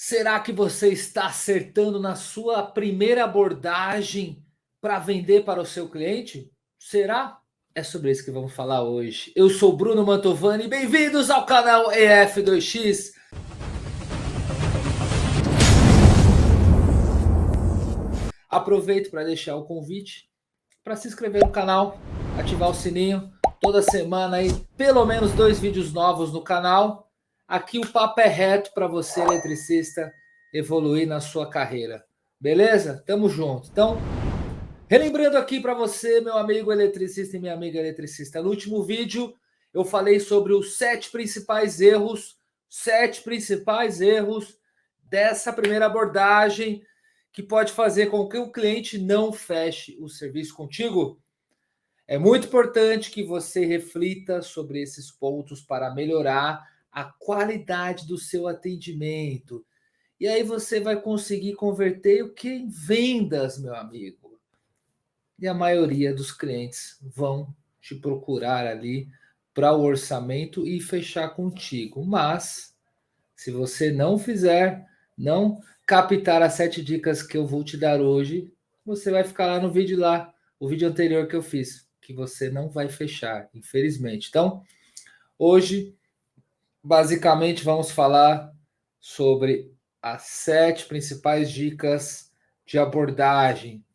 Será que você está acertando na sua primeira abordagem para vender para o seu cliente? Será? É sobre isso que vamos falar hoje. Eu sou Bruno Mantovani, bem-vindos ao canal EF2X. Aproveito para deixar o convite para se inscrever no canal, ativar o sininho. Toda semana aí, pelo menos 2 vídeos novos no canal. Aqui o papo é reto para você, eletricista, evoluir na sua carreira. Beleza? Tamo junto. Então, relembrando aqui para você, meu amigo eletricista e minha amiga eletricista, no último vídeo eu falei sobre os 7 principais erros dessa primeira abordagem que pode fazer com que o cliente não feche o serviço contigo. É muito importante que você reflita sobre esses pontos para melhorar a qualidade do seu atendimento. E aí você vai conseguir converter o que em vendas, meu amigo. E a maioria dos clientes vão te procurar ali para o orçamento e fechar contigo. Mas, se você não fizer, não captar as 7 dicas que eu vou te dar hoje, você vai ficar lá no vídeo lá, o vídeo anterior que eu fiz, que você não vai fechar, infelizmente. Então, hoje, basicamente, vamos falar sobre as 7 principais dicas de abordagem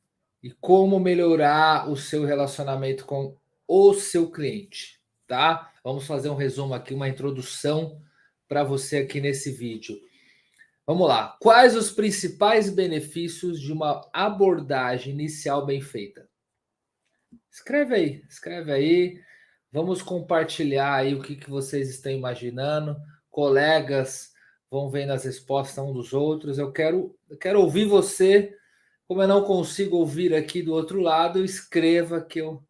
e como melhorar o seu relacionamento com o seu cliente, tá? Vamos fazer um resumo aqui, uma introdução para você aqui nesse vídeo. Vamos lá. Quais os principais benefícios de uma abordagem inicial bem feita? Escreve aí. Vamos compartilhar aí o que vocês estão imaginando. Colegas vão vendo as respostas um dos outros. Eu quero ouvir você. Como eu não consigo ouvir aqui do outro lado, escreva que eu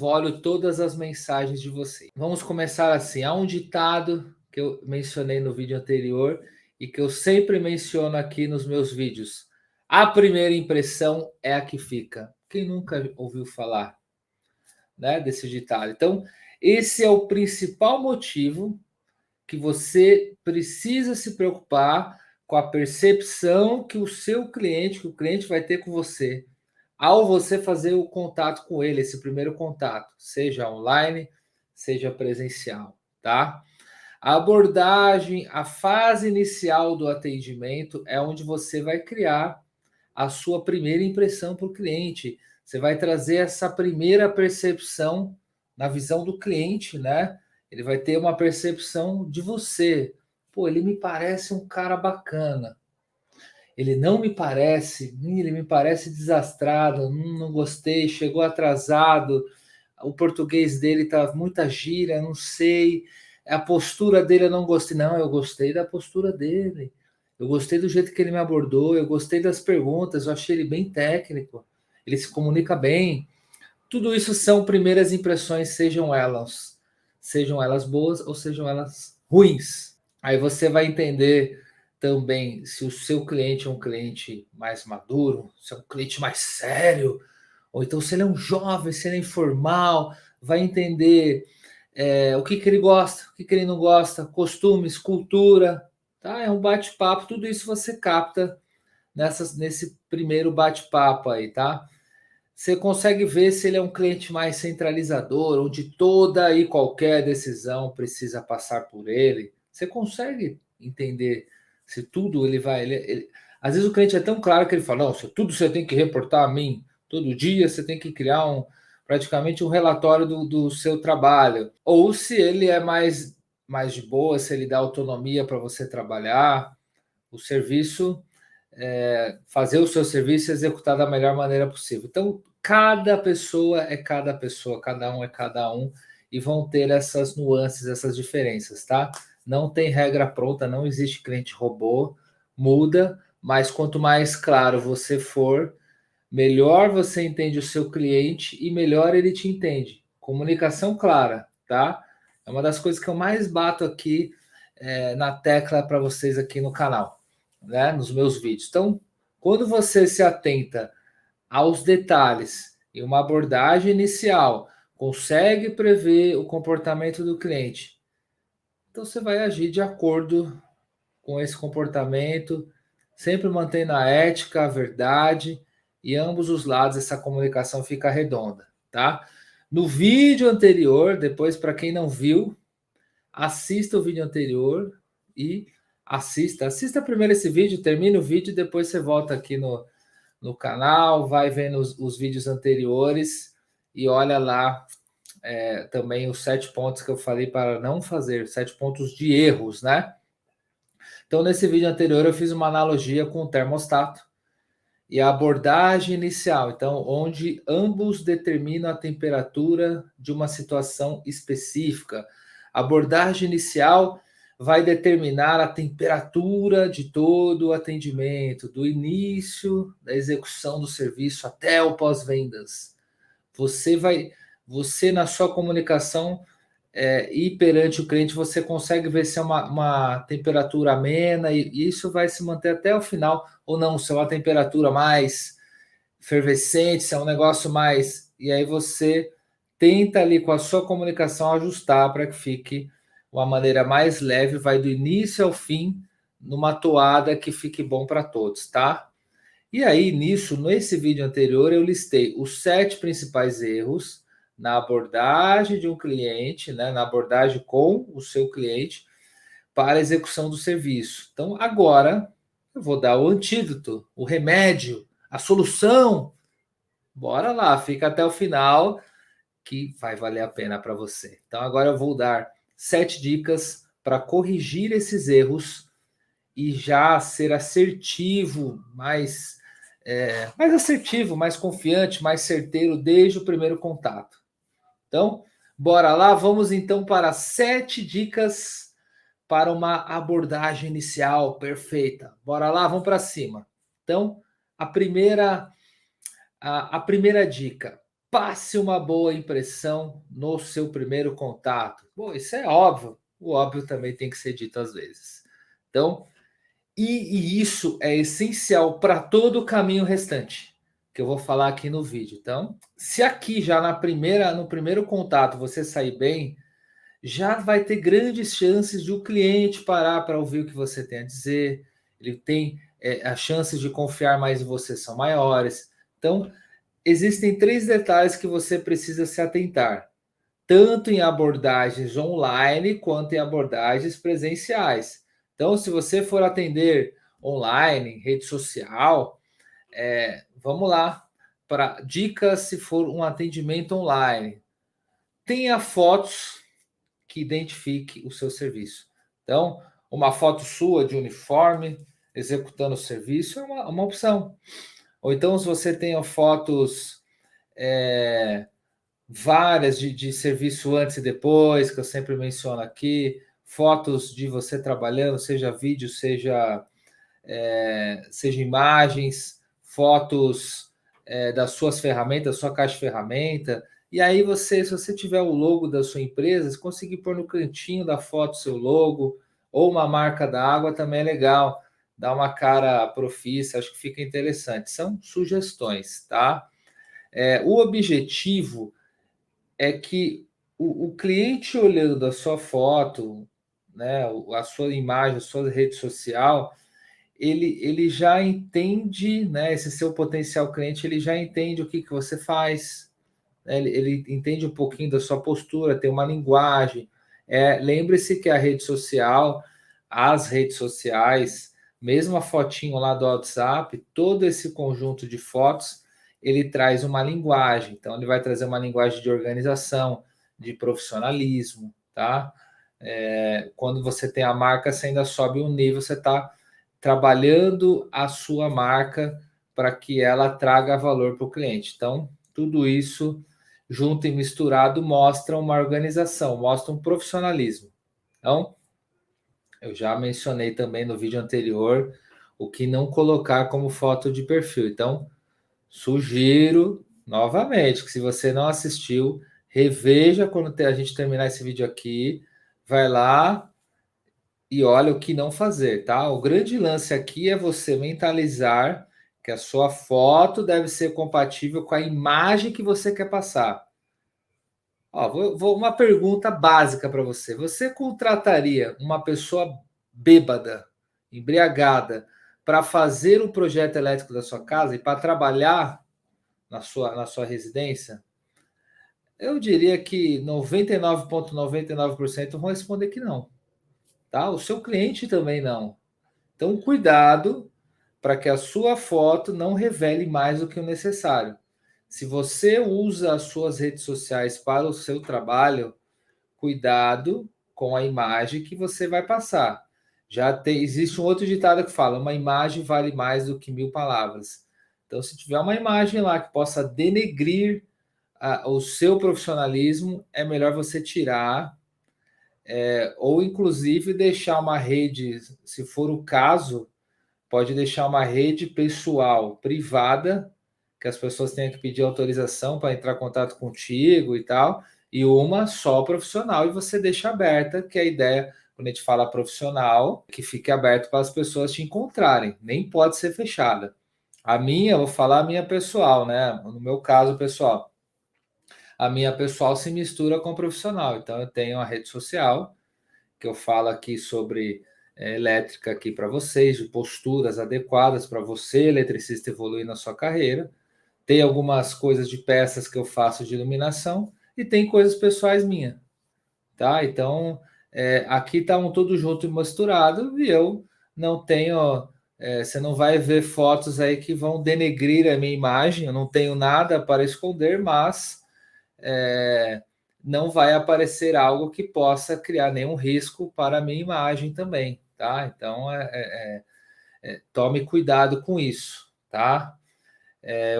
olho todas as mensagens de vocês. Vamos começar assim. Há um ditado que eu mencionei no vídeo anterior e que eu sempre menciono aqui nos meus vídeos. A primeira impressão é a que fica. Quem nunca ouviu falar, né, desse ditado? Então, esse é o principal motivo que você precisa se preocupar com a percepção que o seu cliente, que o cliente vai ter com você, ao você fazer o contato com ele, esse primeiro contato, seja online, seja presencial, tá? A abordagem, a fase inicial do atendimento é onde você vai criar a sua primeira impressão para o cliente. Você vai trazer essa primeira percepção na visão do cliente, né? Ele vai ter uma percepção de você. Pô, ele me parece um cara bacana. Ele não me parece, ele me parece desastrado, não gostei, chegou atrasado, o português dele tá muita gíria, não sei, a postura dele eu não gostei. Não, eu gostei da postura dele, eu gostei do jeito que ele me abordou, eu gostei das perguntas, eu achei ele bem técnico, ele se comunica bem. Tudo isso são primeiras impressões, sejam elas boas ou sejam elas ruins. Aí você vai entender também se o seu cliente é um cliente mais maduro, se é um cliente mais sério, ou então se ele é um jovem, se ele é informal, vai entender o que ele gosta, o que ele não gosta, costumes, cultura, tá? É um bate-papo, tudo isso você capta nesse primeiro bate-papo aí, tá? Você consegue ver se ele é um cliente mais centralizador, onde toda e qualquer decisão precisa passar por ele. Você consegue entender se tudo ele vai. Às vezes o cliente é tão claro que ele fala: não, se tudo você tem que reportar a mim, todo dia você tem que criar praticamente um relatório do seu trabalho. Ou se ele é mais de boa, se ele dá autonomia para você trabalhar, o serviço fazer o seu serviço e executar da melhor maneira possível. Então, cada pessoa, cada um é cada um, e vão ter essas nuances, essas diferenças, tá? Não tem regra pronta, não existe cliente robô, muda, mas quanto mais claro você for, melhor você entende o seu cliente e melhor ele te entende. Comunicação clara, tá? É uma das coisas que eu mais bato aqui na tecla para vocês aqui no canal, né? Nos meus vídeos. Então, quando você se atenta aos detalhes e uma abordagem inicial, consegue prever o comportamento do cliente, então você vai agir de acordo com esse comportamento, sempre mantendo a ética, a verdade, e ambos os lados essa comunicação fica redonda, tá? No vídeo anterior, depois para quem não viu, assista o vídeo anterior e assista primeiro esse vídeo, termina o vídeo, depois você volta aqui no canal, vai vendo os vídeos anteriores e olha lá também os 7 pontos que eu falei para não fazer, 7 pontos de erros, né? Então, nesse vídeo anterior, eu fiz uma analogia com o termostato e a abordagem inicial, então, onde ambos determinam a temperatura de uma situação específica. A abordagem inicial vai determinar a temperatura de todo o atendimento, do início da execução do serviço até o pós-vendas. Você na sua comunicação e perante o cliente, você consegue ver se é uma temperatura amena e isso vai se manter até o final, ou não, se é uma temperatura mais efervescente, se é um negócio mais. E aí você tenta ali com a sua comunicação ajustar para que fique uma maneira mais leve, vai do início ao fim, numa toada que fique bom para todos, tá? E aí, nesse vídeo anterior, eu listei os 7 principais erros na abordagem de um cliente, né, na abordagem com o seu cliente para a execução do serviço. Então, agora eu vou dar o antídoto, o remédio, a solução. Bora lá, fica até o final que vai valer a pena para você. Então, agora eu vou dar 7 dicas para corrigir esses erros e já ser assertivo, mais assertivo, mais confiante, mais certeiro desde o primeiro contato. Então, bora lá, vamos então para 7 dicas para uma abordagem inicial perfeita. Bora lá, vamos para cima. Então, a primeira dica: passe uma boa impressão no seu primeiro contato. Bom, isso é óbvio. O óbvio também tem que ser dito às vezes. Então, e isso é essencial para todo o caminho restante, que eu vou falar aqui no vídeo. Então, se aqui já no primeiro contato você sair bem, já vai ter grandes chances de o cliente parar para ouvir o que você tem a dizer. Ele tem as chances de confiar mais em você são maiores. Então, existem 3 detalhes que você precisa se atentar, tanto em abordagens online quanto em abordagens presenciais. Então, se você for atender online, rede social, vamos lá para dicas se for um atendimento online. Tenha fotos que identifique o seu serviço. Então, uma foto sua de uniforme, executando o serviço, é uma opção. Ou então, se você tem fotos várias de serviço antes e depois, que eu sempre menciono aqui, fotos de você trabalhando, seja vídeo, seja imagens, fotos das suas ferramentas, da sua caixa de ferramenta. E aí se você tiver o logo da sua empresa, se conseguir pôr no cantinho da foto seu logo, ou uma marca da água também é legal. Dá uma cara profissa, acho que fica interessante. São sugestões, tá? O objetivo é que o cliente olhando a sua foto, né, a sua imagem, a sua rede social, ele já entende, né, esse seu potencial cliente, ele já entende o que você faz, né, ele entende um pouquinho da sua postura, tem uma linguagem. Lembre-se que as redes sociais, mesmo a fotinho lá do WhatsApp, todo esse conjunto de fotos, ele traz uma linguagem. Então, ele vai trazer uma linguagem de organização, de profissionalismo, tá? Quando você tem a marca, você ainda sobe um nível, você está trabalhando a sua marca para que ela traga valor para o cliente. Então, tudo isso junto e misturado mostra uma organização, mostra um profissionalismo. Então, eu já mencionei também no vídeo anterior o que não colocar como foto de perfil. Então, sugiro novamente que se você não assistiu, reveja quando a gente terminar esse vídeo aqui, vai lá e olha o que não fazer, tá? O grande lance aqui é você mentalizar que a sua foto deve ser compatível com a imagem que você quer passar. Vou uma pergunta básica para você. Você contrataria uma pessoa bêbada embriagada, para fazer o projeto elétrico da sua casa e para trabalhar na sua residência, eu diria que 99,99% vão responder que não, tá? O seu cliente também não. Então, cuidado para que a sua foto não revele mais do que o necessário. Se você usa as suas redes sociais para o seu trabalho, cuidado com a imagem que você vai passar. Existe um outro ditado que fala: uma imagem vale mais do que 1.000 palavras. Então, se tiver uma imagem lá que possa denegrir o seu profissionalismo, é melhor você tirar, ou inclusive deixar uma rede, se for o caso, pode deixar uma rede pessoal privada, que as pessoas tenham que pedir autorização para entrar em contato contigo e tal, e uma só profissional, e você deixa aberta, que é a ideia, quando a gente fala profissional, que fique aberto para as pessoas te encontrarem, nem pode ser fechada. A minha, eu vou falar a minha pessoal, né? No meu caso, pessoal, a minha pessoal se mistura com a profissional. Então, eu tenho a rede social, que eu falo aqui sobre elétrica aqui para vocês, de posturas adequadas para você, eletricista, evoluir na sua carreira. Tem algumas coisas de peças que eu faço de iluminação e tem coisas pessoais minhas, tá? Então, aqui tá um tudo junto e misturado e eu não tenho... você não vai ver fotos aí que vão denegrir a minha imagem, eu não tenho nada para esconder, mas não vai aparecer algo que possa criar nenhum risco para a minha imagem também, tá? Então, tome cuidado com isso, tá?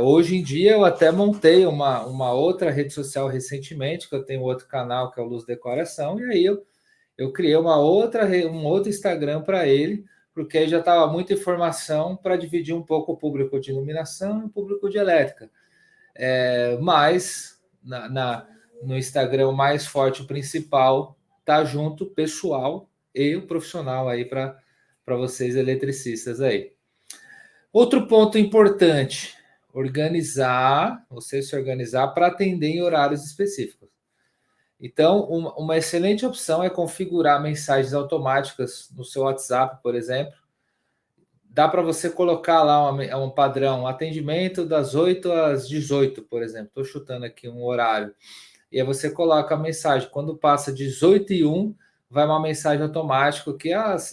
Hoje em dia, eu até montei uma outra rede social recentemente, que eu tenho outro canal, que é o Luz Decoração, e aí eu criei um outro Instagram para ele, porque aí já estava muita informação para dividir um pouco o público de iluminação e o público de elétrica. Mas no Instagram, o mais forte, o principal, tá junto o pessoal e o profissional aí para vocês eletricistas aí. Outro ponto importante: você se organizar para atender em horários específicos. Então, uma excelente opção é configurar mensagens automáticas no seu WhatsApp, por exemplo. Dá para você colocar lá um padrão, atendimento das 8 às 18, por exemplo. Estou chutando aqui um horário. E aí você coloca a mensagem. Quando passa 18h01, vai uma mensagem automática que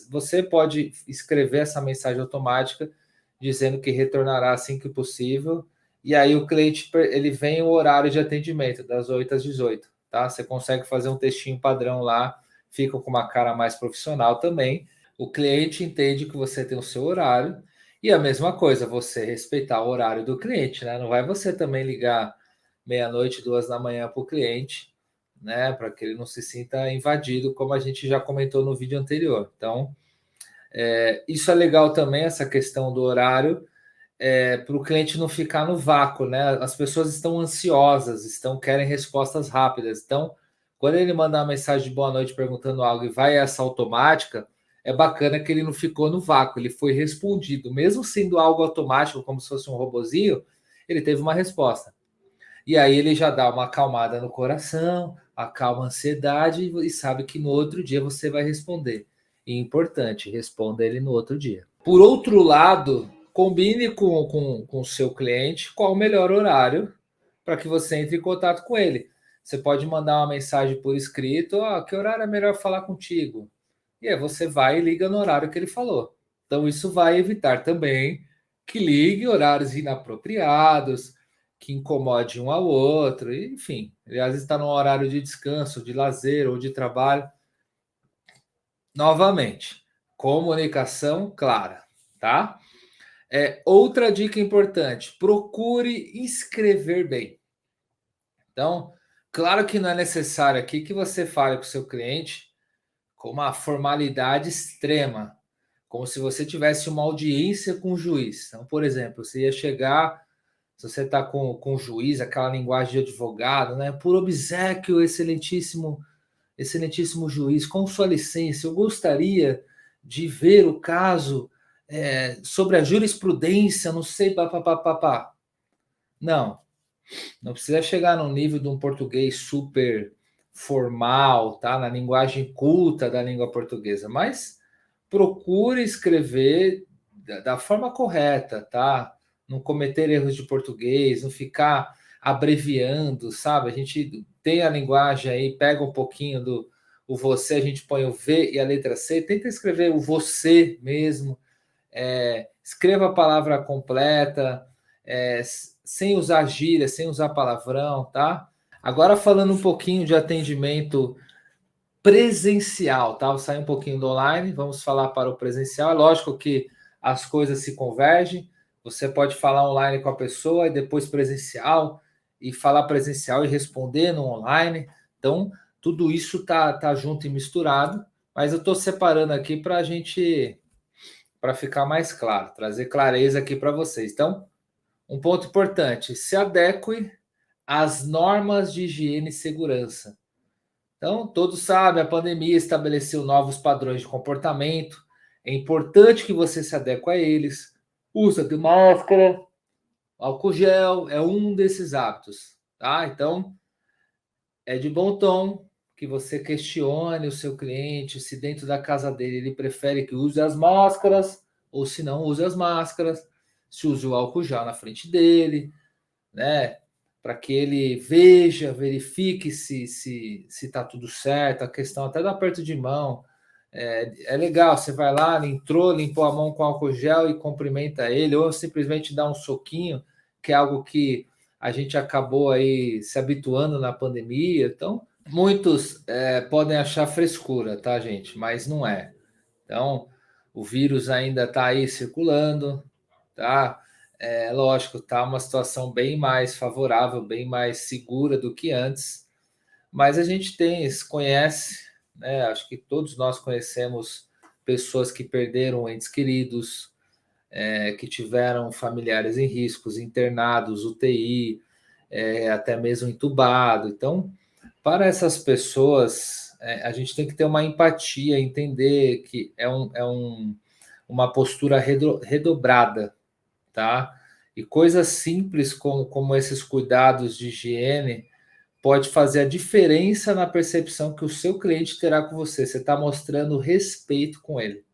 você pode escrever essa mensagem automática dizendo que retornará assim que possível. E aí o cliente, ele vem o horário de atendimento, das 8 às 18. Tá? Você consegue fazer um textinho padrão lá, fica com uma cara mais profissional também. O cliente entende que você tem o seu horário. E a mesma coisa, você respeitar o horário do cliente, né? Não vai você também ligar meia-noite, 2 da manhã para o cliente, né? Para que ele não se sinta invadido, como a gente já comentou no vídeo anterior. Então, isso é legal também, essa questão do horário, para o cliente não ficar no vácuo, né? As pessoas estão ansiosas, querem respostas rápidas. Então, quando ele mandar uma mensagem de boa noite perguntando algo e vai essa automática, é bacana que ele não ficou no vácuo, ele foi respondido. Mesmo sendo algo automático, como se fosse um robozinho, ele teve uma resposta. E aí ele já dá uma acalmada no coração, acalma a ansiedade e sabe que no outro dia você vai responder. E importante, responda ele no outro dia. Por outro lado, combine com o seu cliente qual o melhor horário para que você entre em contato com ele. Você pode mandar uma mensagem por escrito: que horário é melhor falar contigo? E aí você vai e liga no horário que ele falou. Então isso vai evitar também que ligue horários inapropriados, que incomode um ao outro, enfim. Ele às vezes está num horário de descanso, de lazer ou de trabalho. Novamente, comunicação clara, tá? Outra dica importante: procure escrever bem. Então, claro que não é necessário aqui que você fale com o seu cliente com uma formalidade extrema, como se você tivesse uma audiência com o juiz. Então, por exemplo, você ia chegar, se você está com o juiz, aquela linguagem de advogado, né? Por obséquio, excelentíssimo juiz, com sua licença, eu gostaria de ver o caso sobre a jurisprudência, não sei, papapá. Não precisa chegar no nível de um português super formal, tá? Na linguagem culta da língua portuguesa, mas procure escrever da forma correta, tá? Não cometer erros de português, não ficar abreviando, sabe? A gente tem a linguagem aí, pega um pouquinho do o você, a gente põe o V e a letra C, tenta escrever o você mesmo, escreva a palavra completa, sem usar gíria, sem usar palavrão, tá? Agora falando um pouquinho de atendimento presencial, tá? Vou sair um pouquinho do online, vamos falar para o presencial. É lógico que as coisas se convergem. Você pode falar online com a pessoa e depois presencial, e falar presencial e responder no online. Então, tudo isso tá junto e misturado, mas eu estou separando aqui para a gente, para ficar mais claro, trazer clareza aqui para vocês. Então, um ponto importante: se adeque às normas de higiene e segurança. Então, todos sabem, a pandemia estabeleceu novos padrões de comportamento. É importante que você se adeque a eles. Usa de máscara, álcool gel, é um desses hábitos, tá? Então, é de bom tom que você questione o seu cliente se dentro da casa dele ele prefere que use as máscaras ou se não use as máscaras, se use o álcool gel na frente dele, né? Para que ele veja, verifique se está tudo certo, a questão até do aperto de mão. É legal, você vai lá, entrou, limpou a mão com álcool gel e cumprimenta ele, ou simplesmente dá um soquinho, que é algo que a gente acabou aí se habituando na pandemia. Então, muitos podem achar frescura, tá, gente? Mas não é. Então, o vírus ainda está aí circulando, tá? Lógico, tá uma situação bem mais favorável, bem mais segura do que antes, mas a gente conhece, né? Acho que todos nós conhecemos pessoas que perderam entes queridos, que tiveram familiares em riscos, internados, UTI, até mesmo entubado. Então, para essas pessoas, a gente tem que ter uma empatia, entender que uma postura redobrada, tá? E coisas simples como esses cuidados de higiene pode fazer a diferença na percepção que o seu cliente terá com você. Você está mostrando respeito com ele,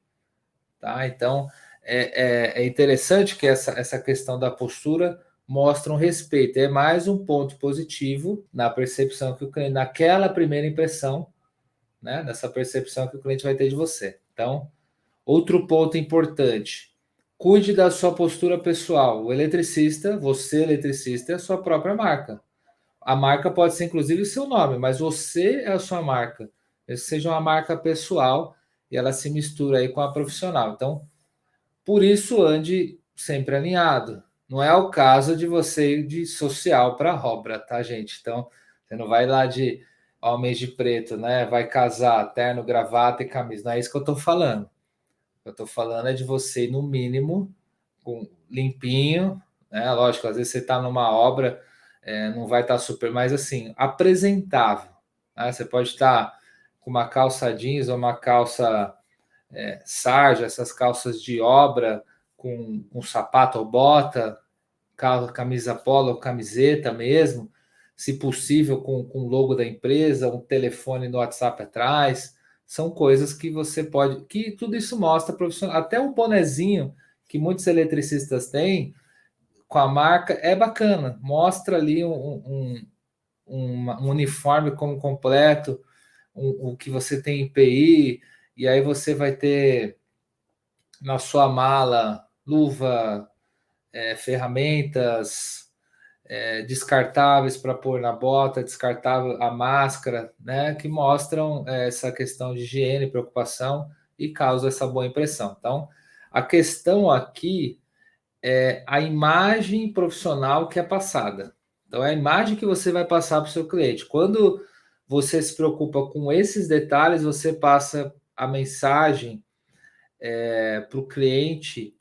tá? Então, é interessante que essa questão da postura mostra um respeito. É mais um ponto positivo na percepção que o cliente, naquela primeira impressão, né? Nessa percepção que o cliente vai ter de você. Então, outro ponto importante: cuide da sua postura pessoal. O eletricista, você eletricista, é a sua própria marca. A marca pode ser inclusive o seu nome, mas você é a sua marca. Seja uma marca pessoal e ela se mistura aí com a profissional. Então, por isso, ande sempre alinhado. Não é o caso de você ir de social para obra, tá, gente? Então, você não vai lá de homens de preto, né? Vai casar, terno, gravata e camisa. Não é isso que eu estou falando. O que eu estou falando é de você ir, no mínimo, com limpinho, né? Lógico, às vezes você está numa obra, não vai estar super, mas assim, apresentável. Né? Você pode estar com uma calça jeans ou uma calça sarja, essas calças de obra com sapato ou bota, camisa polo ou camiseta mesmo, se possível com o logo da empresa, um telefone no WhatsApp atrás. São coisas que você pode, que tudo isso mostra profissional. Até o bonezinho que muitos eletricistas têm com a marca é bacana, mostra ali um uniforme como completo, o que você tem em PI, e aí você vai ter na sua mala luva, ferramentas, descartáveis para pôr na bota, descartável a máscara, né? Que mostram essa questão de higiene, preocupação e causa essa boa impressão. Então, a questão aqui é a imagem profissional que é passada. Então, é a imagem que você vai passar para o seu cliente. Quando você se preocupa com esses detalhes, você passa a mensagem para o cliente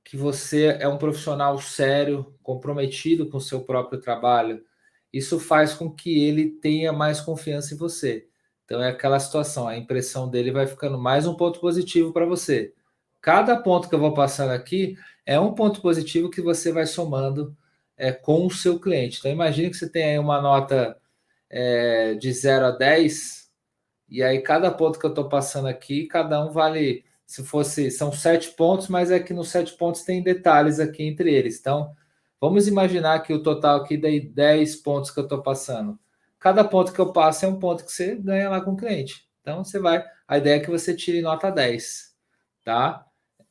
que você é um profissional sério, comprometido com o seu próprio trabalho. Isso faz com que ele tenha mais confiança em você. Então é aquela situação, a impressão dele vai ficando mais um ponto positivo para você. Cada ponto que eu vou passando aqui é um ponto positivo que você vai somando com o seu cliente. Então imagine que você tem aí uma nota de 0 a 10, e aí cada ponto que eu estou passando aqui, cada um vale Se fosse, são 7 pontos, mas é que nos 7 pontos tem detalhes aqui entre eles. Então, vamos imaginar que o total aqui dá 10 pontos que eu estou passando. Cada ponto que eu passo é um ponto que você ganha lá com o cliente. Então, você vai. A ideia é que você tire nota 10, tá?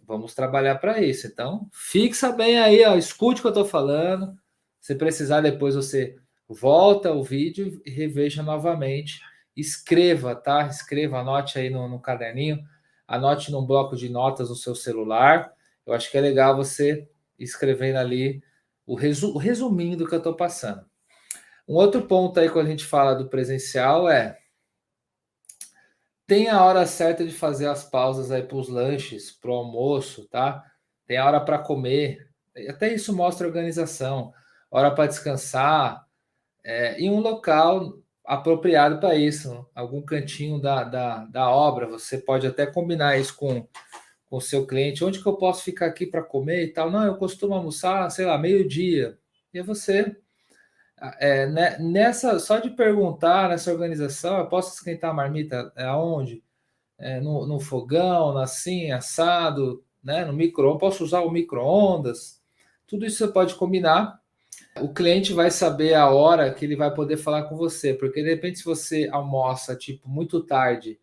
Vamos trabalhar para isso. Então, fixa bem aí, ó, escute o que eu estou falando. Se precisar, depois você volta o vídeo e reveja novamente. Escreva, tá? Escreva, anote aí no caderninho, anote num bloco de notas no seu celular. Eu acho que é legal você escrevendo ali o resuminho do que eu estou passando. Um outro ponto aí quando a gente fala do presencial é tem a hora certa de fazer as pausas aí para os lanches, para o almoço, tá? Tem a hora para comer. Até isso mostra organização. Hora para descansar. E um local apropriado para isso. Algum cantinho da obra. Você pode até combinar isso com o seu cliente. Onde que eu posso ficar aqui para comer e tal? Não, eu costumo almoçar, sei lá, meio-dia. E você né, nessa, só de perguntar nessa organização, eu posso esquentar a marmita aonde? No fogão, assim, assado, né, no micro-ondas, posso usar o micro-ondas. Tudo isso você pode combinar. O cliente vai saber a hora que ele vai poder falar com você, porque de repente, se você almoça tipo muito tarde,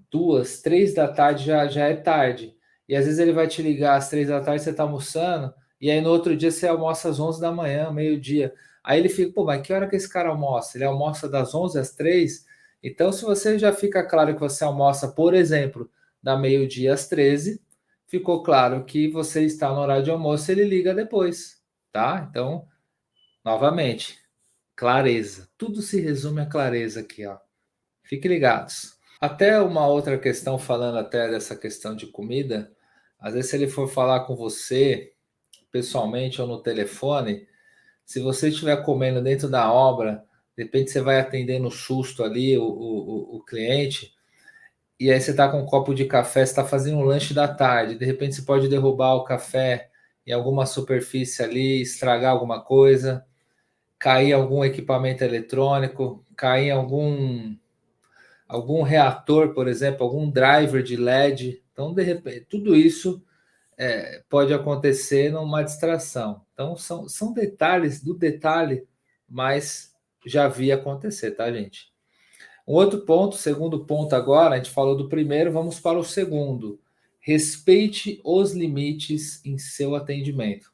2, 3 da tarde já é tarde. E às vezes ele vai te ligar às 3 da tarde, você está almoçando, e aí no outro dia você almoça às 11 da manhã, meio-dia. Aí ele fica, pô, mas que hora que esse cara almoça? Ele almoça das 11 às 3? Então, se você já fica claro que você almoça, por exemplo, da meio-dia às 13, ficou claro que você está no horário de almoço, ele liga depois, tá? Então, novamente, clareza. Tudo se resume a clareza aqui, ó. Fiquem ligados. Até uma outra questão, falando até dessa questão de comida, às vezes se ele for falar com você, pessoalmente ou no telefone, se você estiver comendo dentro da obra, de repente você vai atender no susto ali o cliente, e aí você está com um copo de café, você está fazendo um lanche da tarde, de repente você pode derrubar o café em alguma superfície ali, estragar alguma coisa, cair algum equipamento eletrônico, cair algum reator, por exemplo, algum driver de LED. Então, de repente, tudo isso pode acontecer numa distração. Então, são detalhes do detalhe, mas já vi acontecer, tá, gente? Um outro ponto, segundo ponto agora, a gente falou do primeiro, vamos para o segundo. Respeite os limites em seu atendimento.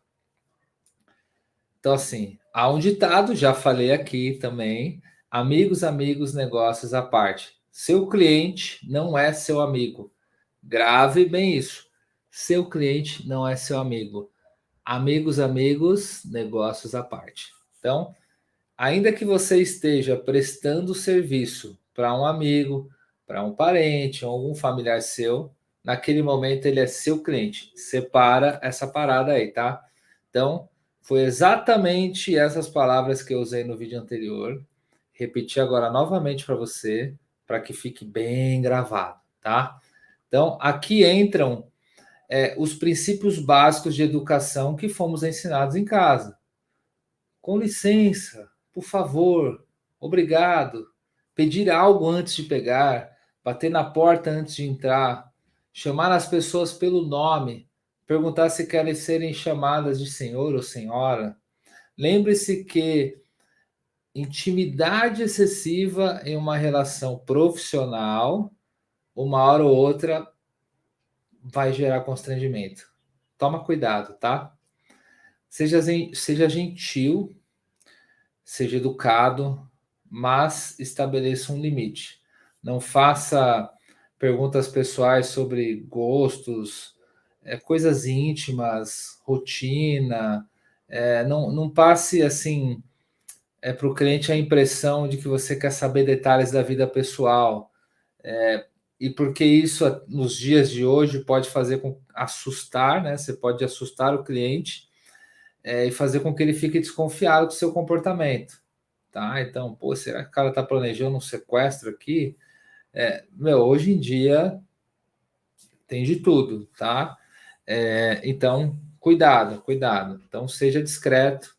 Então, assim, há um ditado, já falei aqui também, amigos, amigos, negócios à parte. Seu cliente não é seu amigo. Grave bem isso. Seu cliente não é seu amigo. Amigos, amigos, negócios à parte. Então, ainda que você esteja prestando serviço para um amigo, para um parente ou algum familiar seu, naquele momento ele é seu cliente. Separa essa parada aí, tá? Então, foi exatamente essas palavras que eu usei no vídeo anterior. Repetir agora novamente para você, para que fique bem gravado, tá? Então, aqui entram os princípios básicos de educação que fomos ensinados em casa. Com licença, por favor, obrigado, pedir algo antes de pegar, bater na porta antes de entrar, chamar as pessoas pelo nome, perguntar se querem serem chamadas de senhor ou senhora. Lembre-se que intimidade excessiva em uma relação profissional, uma hora ou outra, vai gerar constrangimento. Toma cuidado, tá? Seja gentil, seja educado, mas estabeleça um limite. Não faça perguntas pessoais sobre gostos, coisas íntimas, rotina. Não passe assim para o cliente a impressão de que você quer saber detalhes da vida pessoal. E porque isso nos dias de hoje pode fazer com assustar, né? Você pode assustar o cliente e fazer com que ele fique desconfiado do seu comportamento, tá? Então, pô, será que o cara tá planejando um sequestro aqui? Hoje em dia tem de tudo, tá? Então, cuidado, cuidado. Então, seja discreto.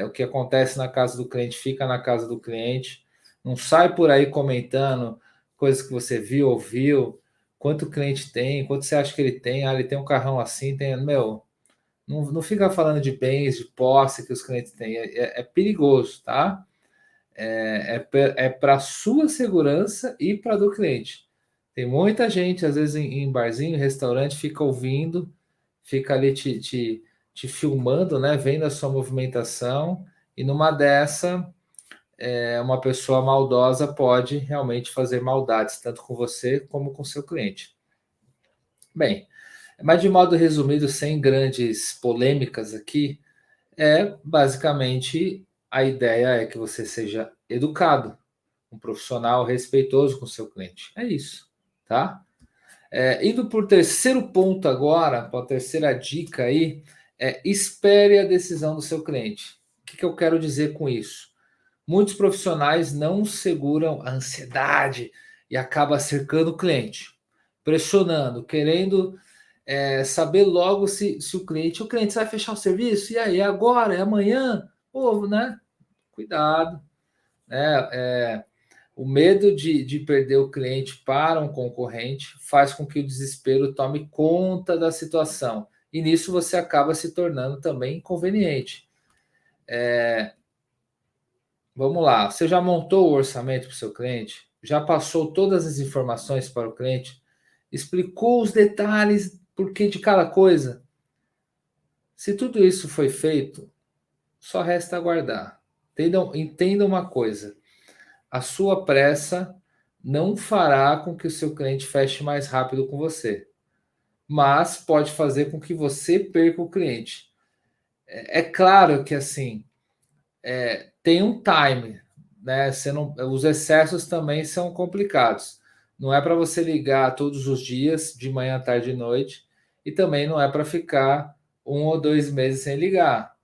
O que acontece na casa do cliente fica na casa do cliente. Não sai por aí comentando coisas que você viu, ouviu. quanto o cliente tem, quanto você acha que ele tem, ele tem um carrão assim, tem, meu, não fica falando de bens, de posse que os clientes têm, é perigoso, tá? É para a sua segurança e para do cliente. Tem muita gente, às vezes, em barzinho, restaurante, fica ouvindo, fica ali te filmando, né? Vendo a sua movimentação, e numa dessa, uma pessoa maldosa pode realmente fazer maldades, tanto com você como com seu cliente. Bem, mas de modo resumido, sem grandes polêmicas aqui, basicamente a ideia é que você seja educado, um profissional respeitoso com o seu cliente. É isso, tá? Indo por terceiro ponto agora, para a terceira dica aí, espere a decisão do seu cliente. O que eu quero dizer com isso? Muitos profissionais não seguram a ansiedade e acaba cercando o cliente, pressionando, querendo saber logo se o cliente vai fechar o serviço, e aí, agora, é amanhã, pô, né? Cuidado, né? O medo de perder o cliente para um concorrente faz com que o desespero tome conta da situação. E nisso você acaba se tornando também inconveniente. Vamos lá, você já montou o orçamento para o seu cliente? Já passou todas as informações para o cliente? Explicou os detalhes, por que de cada coisa? Se tudo isso foi feito, só resta aguardar. Entenda uma coisa: a sua pressa não fará com que o seu cliente feche mais rápido com você, mas pode fazer com que você perca o cliente. É claro que assim, tem um time, né? Você não, os excessos também são complicados. Não é para você ligar todos os dias, de manhã, tarde e noite, e também não é para ficar 1 ou 2 meses sem ligar.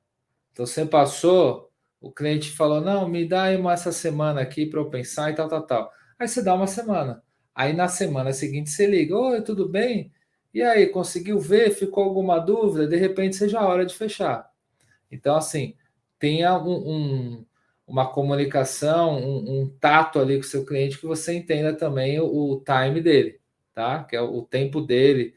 Então você passou, o cliente falou: não, me dá aí essa semana aqui para eu pensar e tal, tal, tal. Aí você dá uma semana. Aí na semana seguinte você liga: oi, tudo bem? E aí, conseguiu ver? Ficou alguma dúvida? De repente seja a hora de fechar. Então, assim, tenha uma comunicação, um tato ali com o seu cliente, que você entenda também o time dele, tá? Que é o tempo dele.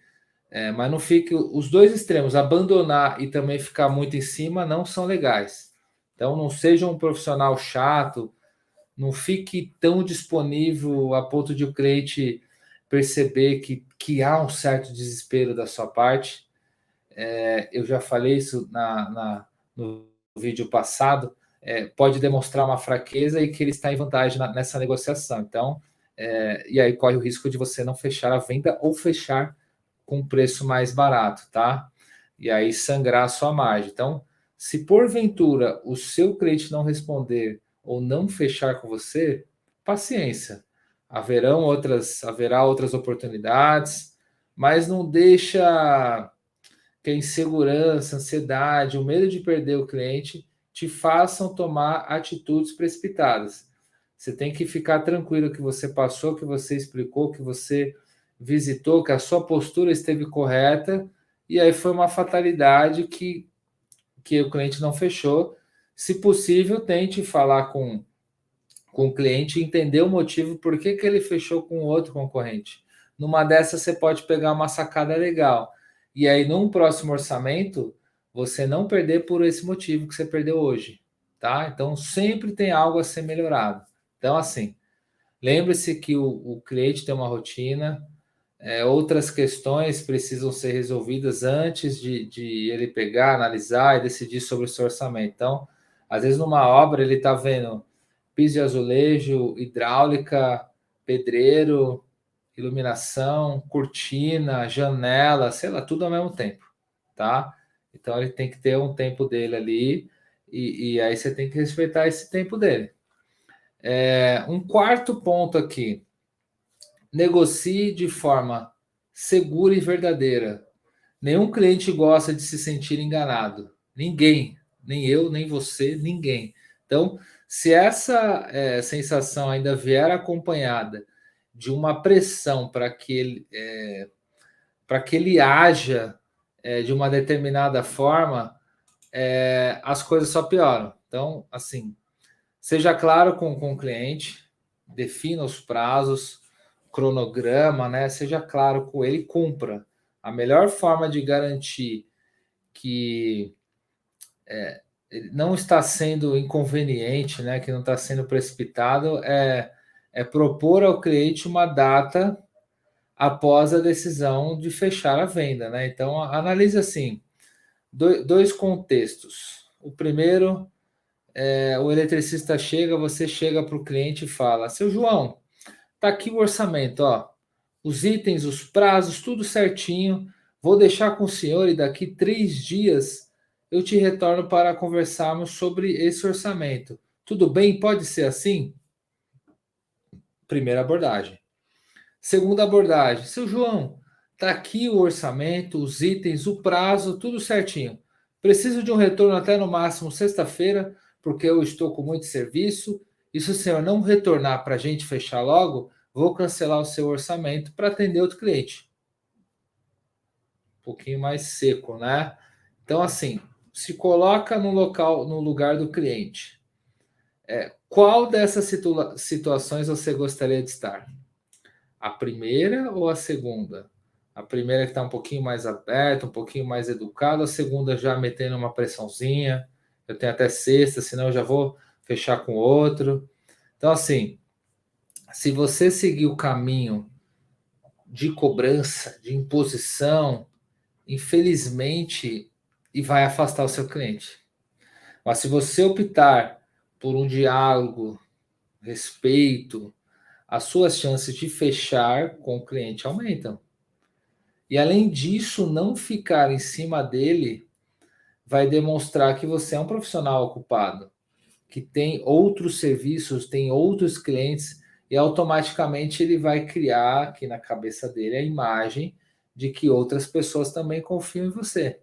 Mas não fique os dois extremos, abandonar e também ficar muito em cima, não são legais. Então não seja um profissional chato, não fique tão disponível a ponto de o cliente perceber que há um certo desespero da sua parte. Eu já falei isso no vídeo passado. Pode demonstrar uma fraqueza e que ele está em vantagem nessa negociação. Então, e aí corre o risco de você não fechar a venda ou fechar com preço mais barato, tá? E aí sangrar a sua margem. Então, se porventura o seu cliente não responder ou não fechar com você, paciência. Haverá outras oportunidades, mas não deixa que a insegurança, a ansiedade, o medo de perder o cliente te façam tomar atitudes precipitadas. Você tem que ficar tranquilo que você passou, que você explicou, que você visitou, que a sua postura esteve correta, e aí foi uma fatalidade que o cliente não fechou. Se possível, tente falar com o cliente e entender o motivo por que ele fechou com outro concorrente. Numa dessas, você pode pegar uma sacada legal. E aí, num próximo orçamento, você não perder por esse motivo que você perdeu hoje. Tá? Então, sempre tem algo a ser melhorado. Então, assim, lembre-se que o cliente tem uma rotina, outras questões precisam ser resolvidas antes de ele pegar, analisar e decidir sobre o seu orçamento. Então, às vezes, numa obra, ele está vendo piso de azulejo, hidráulica, pedreiro, iluminação, cortina, janela, sei lá, tudo ao mesmo tempo, tá? Então ele tem que ter um tempo dele ali e aí você tem que respeitar esse tempo dele. Um quarto ponto aqui: negocie de forma segura e verdadeira. Nenhum cliente gosta de se sentir enganado. Ninguém, nem eu, nem você, ninguém. Então, se essa sensação ainda vier acompanhada de uma pressão para que ele haja de uma determinada forma, as coisas só pioram. Então, assim, seja claro com o cliente, defina os prazos, cronograma, né? Seja claro com ele e cumpra. A melhor forma de garantir que ele não está sendo inconveniente, né? Que não está sendo precipitado, é propor ao cliente uma data após a decisão de fechar a venda, né? Então, analise assim, dois contextos. O primeiro, o eletricista chega, você chega para o cliente e fala, seu João, tá aqui o orçamento, ó, os itens, os prazos, tudo certinho, vou deixar com o senhor e daqui 3 dias eu te retorno para conversarmos sobre esse orçamento. Tudo bem? Pode ser assim? Primeira abordagem. Segunda abordagem, seu João, tá aqui o orçamento, os itens, o prazo, tudo certinho. Preciso de um retorno até no máximo sexta-feira, porque eu estou com muito serviço. E se o senhor não retornar para a gente fechar logo, vou cancelar o seu orçamento para atender outro cliente. Um pouquinho mais seco, né? Então, assim, se coloca no local, no lugar do cliente. Qual dessas situações você gostaria de estar? A primeira ou a segunda? A primeira que está um pouquinho mais aberta, um pouquinho mais educada, a segunda já metendo uma pressãozinha. Eu tenho até sexta, senão eu já vou fechar com outro. Então, assim, se você seguir o caminho de cobrança, de imposição, infelizmente, e vai afastar o seu cliente. Mas se você optar por um diálogo, respeito, as suas chances de fechar com o cliente aumentam. E além disso, não ficar em cima dele vai demonstrar que você é um profissional ocupado, que tem outros serviços, tem outros clientes, e automaticamente ele vai criar aqui na cabeça dele a imagem de que outras pessoas também confiam em você.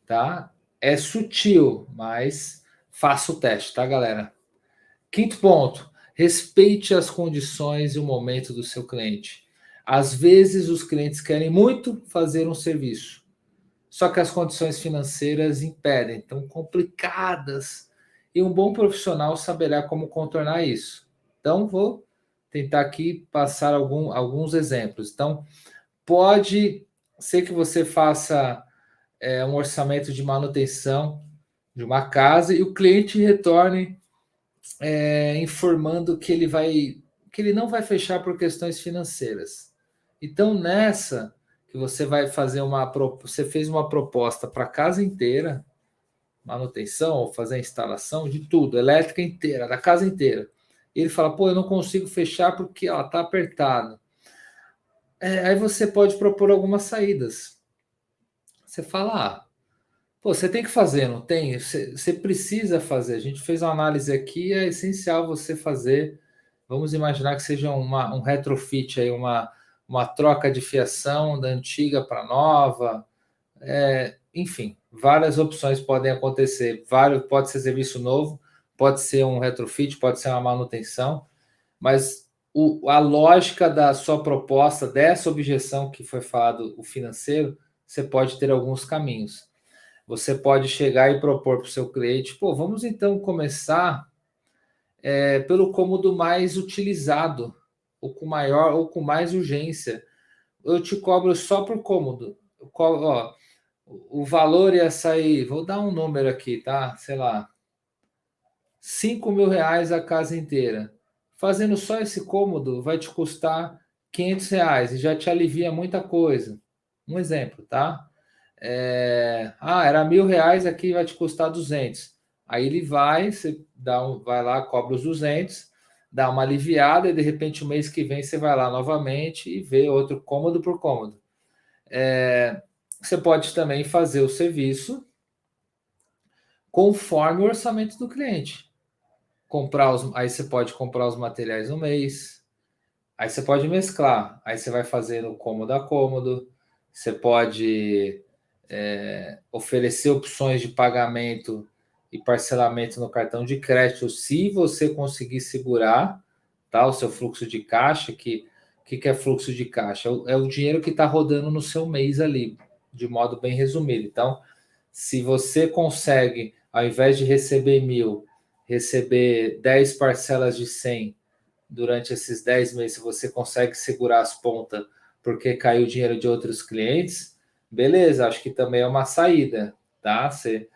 Tá? É sutil, mas faça o teste, tá, galera? Quinto ponto, respeite as condições e o momento do seu cliente. Às vezes os clientes querem muito fazer um serviço, só que as condições financeiras impedem, tão complicadas, e um bom profissional saberá como contornar isso. Então, vou tentar aqui passar alguns exemplos. Então, pode ser que você faça um orçamento de manutenção de uma casa e o cliente retorne informando que ele não vai fechar por questões financeiras. Então, nessa que você vai fazer você fez uma proposta para a casa inteira, manutenção, ou fazer a instalação de tudo, elétrica inteira, da casa inteira. E ele fala, pô, eu não consigo fechar porque ela tá apertada. Aí você pode propor algumas saídas. Você fala, pô, você tem que fazer, não tem? Você precisa fazer. A gente fez uma análise aqui, é essencial você fazer. Vamos imaginar que seja um retrofit aí, uma troca de fiação da antiga para nova. Enfim, várias opções podem acontecer. Pode ser serviço novo, pode ser um retrofit, pode ser uma manutenção, mas a lógica da sua proposta, dessa objeção que foi falado, o financeiro, você pode ter alguns caminhos. Você pode chegar e propor para o seu cliente, pô, vamos então começar pelo cômodo mais utilizado, ou com maior ou com mais urgência. Eu te cobro só por cômodo. Ó, o valor ia sair, vou dar um número aqui, tá? Sei lá, R$ 5.000 a casa inteira. Fazendo só esse cômodo vai te custar R$ 500 e já te alivia muita coisa. Um exemplo, tá? Era R$ 1.000, aqui vai te custar 200. Aí ele vai, você vai lá, cobra os 200, dá uma aliviada e de repente o mês que vem você vai lá novamente e vê outro cômodo por cômodo. Você pode também fazer o serviço conforme o orçamento do cliente. Aí você pode comprar os materiais no mês, aí você pode mesclar, aí você vai fazendo cômodo a cômodo, você pode oferecer opções de pagamento e parcelamento no cartão de crédito, se você conseguir segurar, tá, o seu fluxo de caixa, que é fluxo de caixa? É o dinheiro que está rodando no seu mês ali, de modo bem resumido. Então, se você consegue, ao invés de receber 1.000, receber 10 parcelas de 100 durante esses 10 meses, se você consegue segurar as pontas porque caiu o dinheiro de outros clientes, beleza, acho que também é uma saída, tá? Você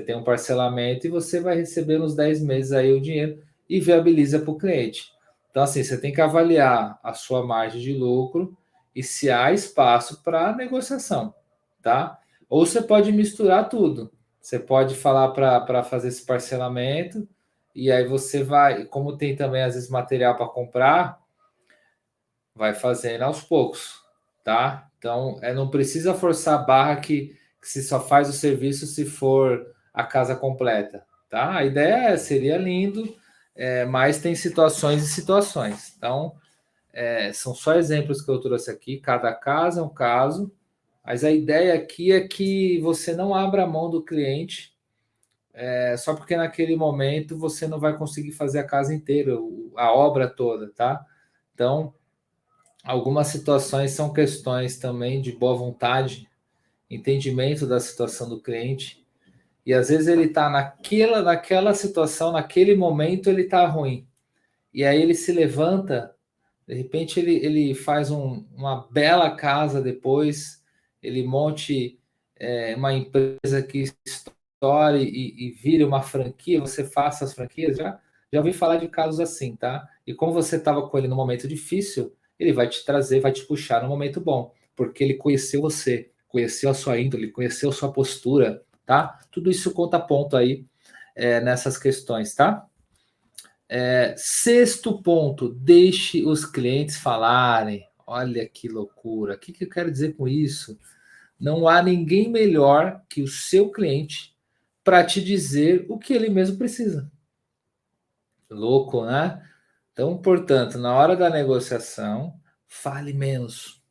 tem um parcelamento e você vai receber nos 10 meses aí o dinheiro e viabiliza para o cliente. Então, assim, você tem que avaliar a sua margem de lucro e se há espaço para negociação, tá? Ou você pode misturar tudo. Você pode falar para fazer esse parcelamento e aí você vai, como tem também às vezes material para comprar, vai fazendo aos poucos, tá? Então, não precisa forçar a barra que se só faz o serviço se for a casa completa, tá? A ideia seria lindo, mas tem situações e situações. Então, são só exemplos que eu trouxe aqui, cada caso é um caso, mas a ideia aqui é que você não abra a mão do cliente, só porque naquele momento você não vai conseguir fazer a casa inteira, a obra toda, tá? Então, algumas situações são questões também de boa vontade, entendimento da situação do cliente, e às vezes ele está naquela situação, naquele momento ele está ruim, e aí ele se levanta, de repente ele faz uma bela casa depois, ele monte uma empresa que estoure e vire uma franquia, você faça as franquias, já ouvi falar de casos assim, tá? E como você estava com ele no momento difícil, ele vai te trazer, vai te puxar no momento bom, porque ele conheceu você, conheceu a sua índole, conheceu a sua postura, tá? Tudo isso conta ponto aí nessas questões, tá? Sexto ponto, deixe os clientes falarem. Olha que loucura. O que eu quero dizer com isso? Não há ninguém melhor que o seu cliente para te dizer o que ele mesmo precisa. Louco, né? Então, portanto, na hora da negociação, fale menos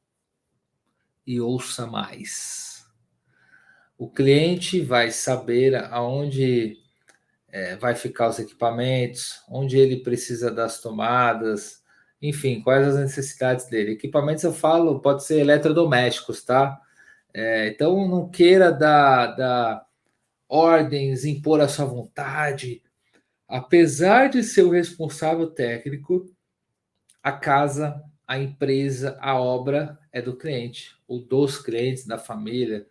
e ouça mais. O cliente vai saber aonde vai ficar os equipamentos, onde ele precisa das tomadas, enfim, quais as necessidades dele. Equipamentos eu falo, pode ser eletrodomésticos, tá? Então não queira dar ordens, impor a sua vontade. Apesar de ser o responsável técnico, a casa, a empresa, a obra é do cliente, ou dos clientes, da família,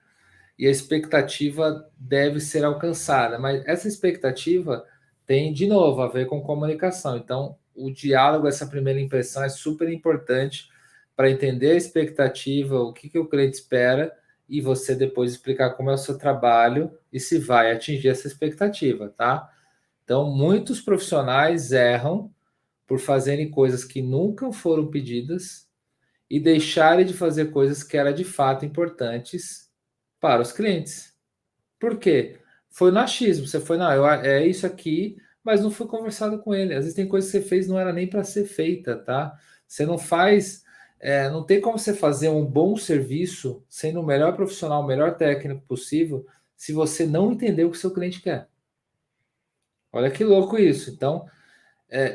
e a expectativa deve ser alcançada, mas essa expectativa tem, de novo, a ver com comunicação. Então, o diálogo, essa primeira impressão é super importante para entender a expectativa, o que o cliente espera, e você depois explicar como é o seu trabalho e se vai atingir essa expectativa, tá? Então, muitos profissionais erram por fazerem coisas que nunca foram pedidas e deixarem de fazer coisas que eram de fato importantes para os clientes. Por quê? Foi no achismo. Você foi, não, é isso aqui, mas não foi conversado com ele. Às vezes tem coisa que você fez não era nem para ser feita, tá? Você não faz, não tem como você fazer um bom serviço sendo o melhor profissional, o melhor técnico possível, se você não entender o que o seu cliente quer. Olha que louco isso. Então,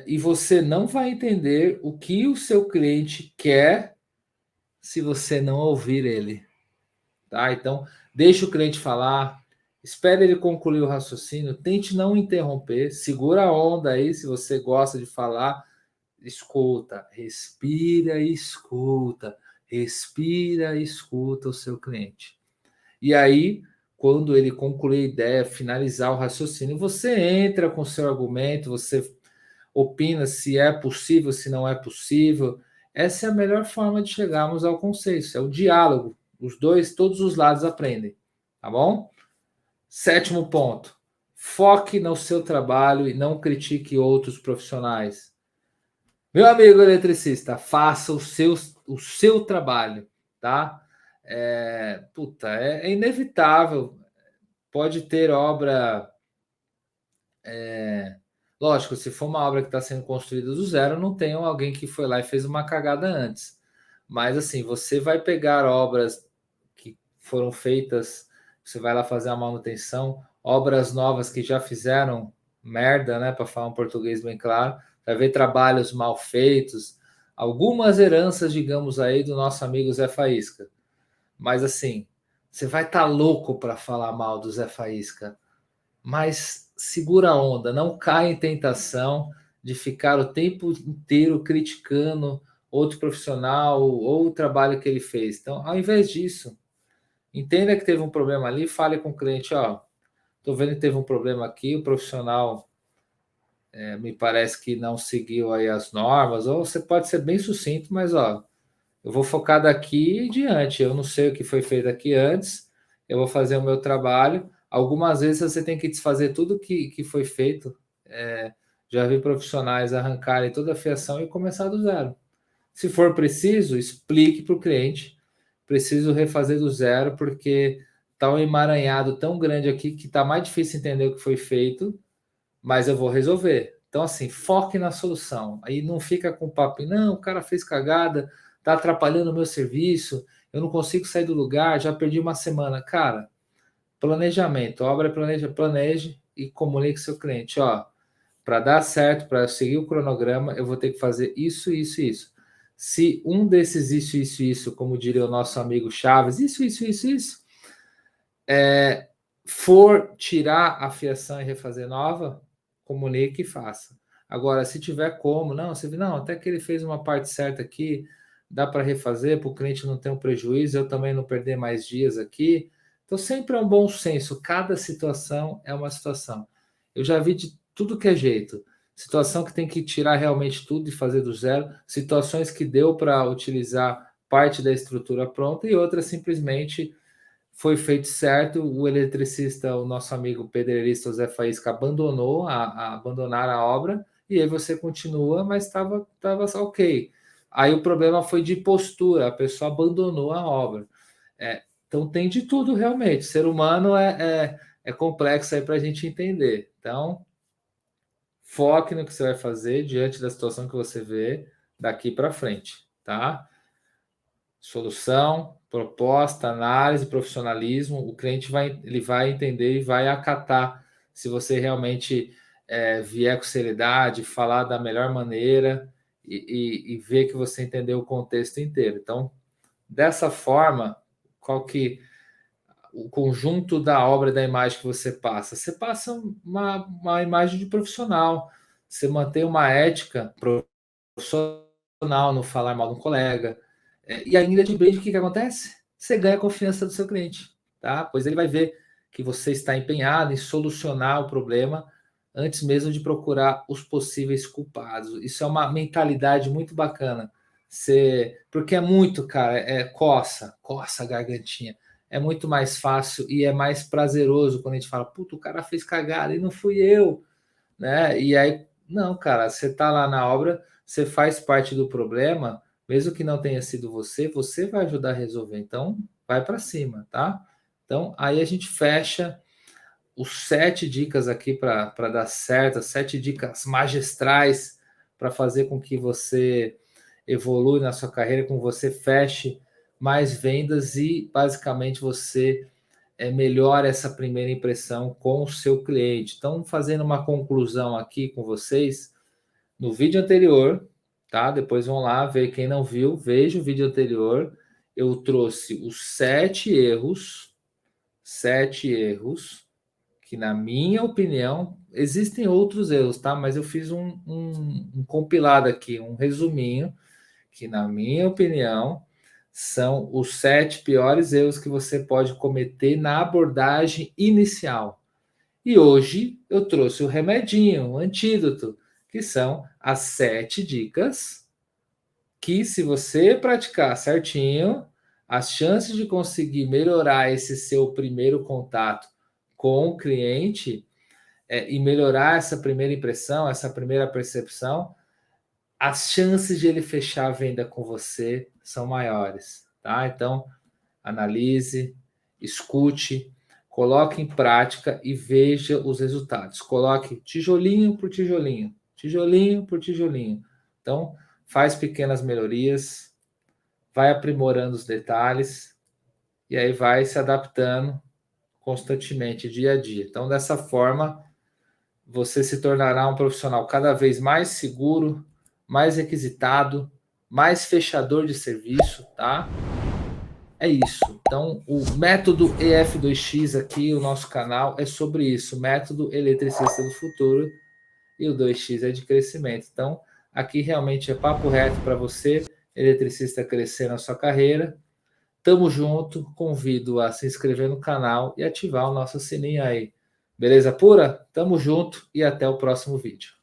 e você não vai entender o que o seu cliente quer se você não ouvir ele, tá? Então, deixe o cliente falar, espere ele concluir o raciocínio, tente não interromper, segura a onda aí se você gosta de falar, escuta, respira e escuta o seu cliente. E aí, quando ele concluir a ideia, finalizar o raciocínio, você entra com seu argumento, você opina se é possível, se não é possível. Essa é a melhor forma de chegarmos ao consenso, é o diálogo. Os dois, todos os lados aprendem, tá bom? Sétimo ponto. Foque no seu trabalho e não critique outros profissionais. Meu amigo eletricista, faça o seu trabalho, tá? É inevitável. Pode ter obra. Lógico, se for uma obra que está sendo construída do zero, não tem alguém que foi lá e fez uma cagada antes. Mas assim, você vai pegar obras que foram feitas, você vai lá fazer a manutenção, obras novas que já fizeram merda, né, para falar um português bem claro, vai ver trabalhos mal feitos, algumas heranças, digamos aí, do nosso amigo Zé Faísca. Mas assim, você vai estar louco para falar mal do Zé Faísca, mas segura a onda, não caia em tentação de ficar o tempo inteiro criticando outro profissional ou o trabalho que ele fez. Então, ao invés disso, entenda que teve um problema ali, fale com o cliente, ó, tô vendo que teve um problema aqui, o profissional me parece que não seguiu aí as normas, ou você pode ser bem sucinto, mas ó, eu vou focar daqui em diante, eu não sei o que foi feito aqui antes, eu vou fazer o meu trabalho. Algumas vezes você tem que desfazer tudo que foi feito. Já vi profissionais arrancarem toda a fiação e começar do zero. Se for preciso, explique para o cliente. Preciso refazer do zero, porque está um emaranhado tão grande aqui que está mais difícil entender o que foi feito, mas eu vou resolver. Então, assim, foque na solução. Aí não fica com papo, não, o cara fez cagada, está atrapalhando o meu serviço, eu não consigo sair do lugar, já perdi uma semana. Cara, planejamento, obra planeje e comunique seu cliente, ó, para dar certo, para seguir o cronograma, eu vou ter que fazer isso, isso, isso. Se um desses isso, como diria o nosso amigo Chaves, isso, for tirar a fiação e refazer nova, comunique e faça. Agora, se tiver como, não, você não, até que ele fez uma parte certa aqui, dá para refazer para o cliente não ter um prejuízo, eu também não perder mais dias aqui. Então, sempre é um bom senso, cada situação é uma situação. Eu já vi de tudo que é jeito. Situação que tem que tirar realmente tudo e fazer do zero, situações que deu para utilizar parte da estrutura pronta e outras simplesmente foi feito certo, o eletricista, o nosso amigo pedreirista Zé Faísca abandonou abandonar a obra, e aí você continua, mas estava ok. Aí o problema foi de postura, a pessoa abandonou a obra. Então tem de tudo realmente. Ser humano é complexo aí para a gente entender. Então, foque no que você vai fazer diante da situação que você vê daqui para frente, tá? Solução, proposta, análise, profissionalismo, o cliente ele vai entender e vai acatar se você realmente vier com seriedade, falar da melhor maneira e ver que você entendeu o contexto inteiro. Então, dessa forma, qual que o conjunto da obra, da imagem que você passa? Você passa uma imagem de profissional, você mantém uma ética profissional, não falar mal de um colega, e ainda de brinde, o que acontece? Você ganha a confiança do seu cliente, tá? Pois ele vai ver que você está empenhado em solucionar o problema antes mesmo de procurar os possíveis culpados. Isso é uma mentalidade muito bacana. Porque é muito, cara, coça a gargantinha. É muito mais fácil e é mais prazeroso quando a gente fala, puta, o cara fez cagada e não fui eu, né? E aí, não, cara, você tá lá na obra, você faz parte do problema, mesmo que não tenha sido você, você vai ajudar a resolver. Então, vai para cima, tá? Então, aí a gente fecha os 7 dicas aqui para dar certo, as 7 dicas magistrais para fazer com que você evolui na sua carreira, com que você feche mais vendas e basicamente você melhora essa primeira impressão com o seu cliente. Então, fazendo uma conclusão aqui com vocês, no vídeo anterior, tá? Depois vão lá ver, quem não viu, veja o vídeo anterior. Eu trouxe os 7 erros, que na minha opinião, existem outros erros, tá? Mas eu fiz um compilado aqui, um resuminho, que na minha opinião são os 7 piores erros que você pode cometer na abordagem inicial. E hoje eu trouxe o remedinho, o antídoto, que são as 7 dicas que, se você praticar certinho, as chances de conseguir melhorar esse seu primeiro contato com o cliente e melhorar essa primeira impressão, essa primeira percepção, as chances de ele fechar a venda com você são maiores, tá? Então, analise, escute, coloque em prática e veja os resultados. Coloque tijolinho por tijolinho, tijolinho por tijolinho. Então, faz pequenas melhorias, vai aprimorando os detalhes e aí vai se adaptando constantemente, dia a dia. Então, dessa forma, você se tornará um profissional cada vez mais seguro, mais requisitado, mais fechador de serviço, tá? É isso. Então, o método EF2X aqui, o nosso canal, é sobre isso. Método Eletricista do Futuro. e o 2x é de crescimento. Então, aqui realmente é papo reto para você, eletricista, crescer na sua carreira. Tamo junto, convido a se inscrever no canal e ativar o nosso sininho aí. Beleza pura? Tamo junto e até o próximo vídeo.